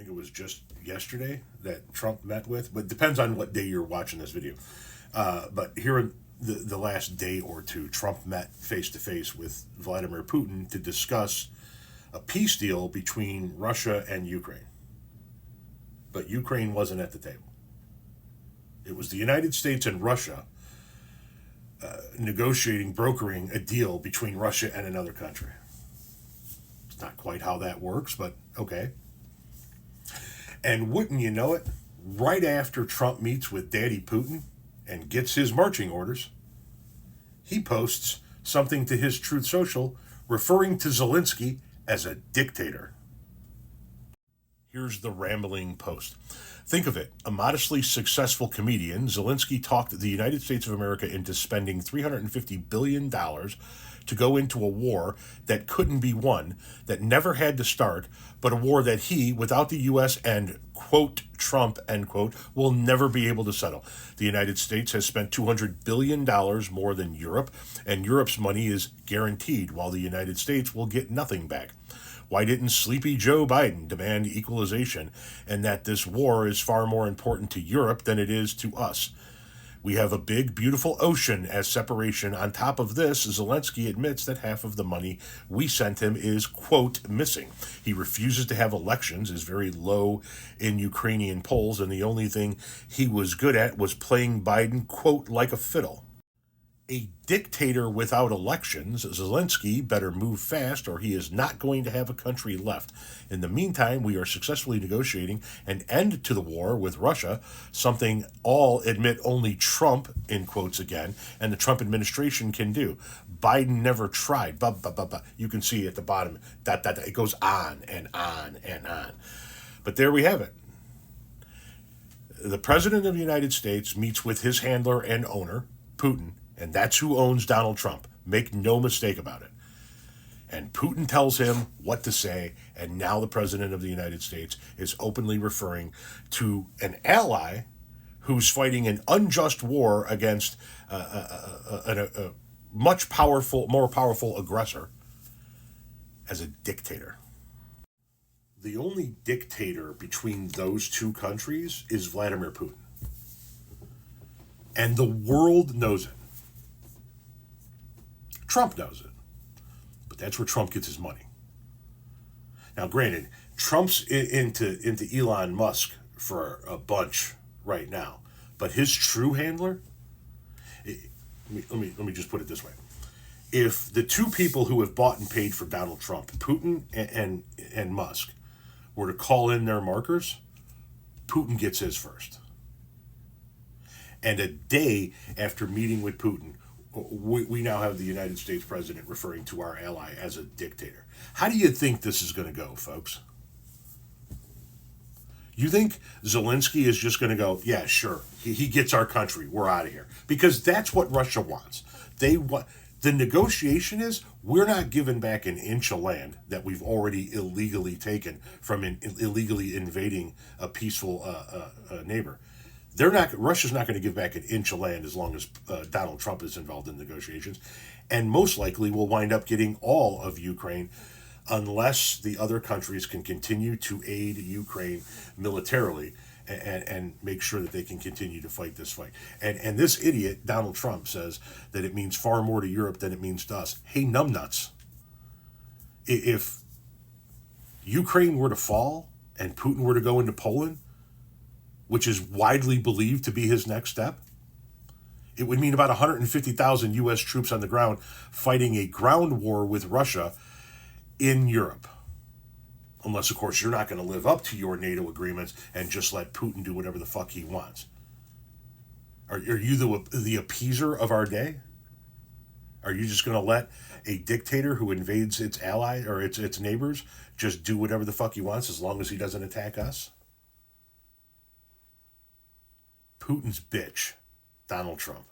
think it was just yesterday that Trump met with, but it depends on what day you're watching this video. But here in the last day or two, Trump met face to face with Vladimir Putin to discuss a peace deal between Russia and Ukraine. But Ukraine wasn't at the table. It was the United States and Russia negotiating, brokering a deal between Russia and another country. It's not quite how that works, but okay. And wouldn't you know it, right after Trump meets with Daddy Putin and gets his marching orders, he posts something to his Truth Social referring to Zelensky as a dictator. Here's the rambling post. Think of it. A modestly successful comedian, Zelensky talked the United States of America into spending $350 billion to go into a war that couldn't be won, that never had to start, but a war that he, without the U.S. and, quote, Trump, end quote, will never be able to settle. The United States has spent $200 billion more than Europe, and Europe's money is guaranteed, while the United States will get nothing back. Why didn't sleepy Joe Biden demand equalization and that this war is far more important to Europe than it is to us? We have a big, beautiful ocean as separation. On top of this, Zelensky admits that half of the money we sent him is, quote, missing. He refuses to have elections, is very low in Ukrainian polls, and the only thing he was good at was playing Biden, quote, like a fiddle. A dictator without elections, Zelensky better move fast or he is not going to have a country left. In the meantime, we are successfully negotiating an end to the war with Russia, something all admit only Trump, in quotes again, and the Trump administration can do. Biden never tried. You can see at the bottom, it goes on and on and on. But there we have it. The President of the United States meets with his handler and owner, Putin, and that's who owns Donald Trump. Make no mistake about it. And Putin tells him what to say, and now the President of the United States is openly referring to an ally who's fighting an unjust war against a much more powerful aggressor as a dictator. The only dictator between those two countries is Vladimir Putin. And the world knows it. Trump knows it. But that's where Trump gets his money. Now, granted, Trump's into Elon Musk for a bunch right now. But his true handler, let me just put it this way. If the two people who have bought and paid for Donald Trump, Putin and Musk, were to call in their markers, Putin gets his first. And a day after meeting with Putin, we now have the United States president referring to our ally as a dictator. How do you think this is going to go, folks? You think Zelensky is just going to go, yeah, sure, he gets our country, we're out of here? Because that's what Russia wants. The negotiation is, we're not giving back an inch of land that we've already illegally taken from illegally invading a peaceful neighbor. Russia's not going to give back an inch of land as long as Donald Trump is involved in negotiations, and most likely will wind up getting all of Ukraine unless the other countries can continue to aid Ukraine militarily and make sure that they can continue to fight this fight. And this idiot, Donald Trump, says that it means far more to Europe than it means to us. Hey, numbnuts. If Ukraine were to fall and Putin were to go into Poland, which is widely believed to be his next step, it would mean about 150,000 U.S. troops on the ground fighting a ground war with Russia in Europe. Unless, of course, you're not going to live up to your NATO agreements and just let Putin do whatever the fuck he wants. Are you the appeaser of our day? Are you just going to let a dictator who invades its ally or its neighbors just do whatever the fuck he wants as long as he doesn't attack us? Putin's bitch, Donald Trump.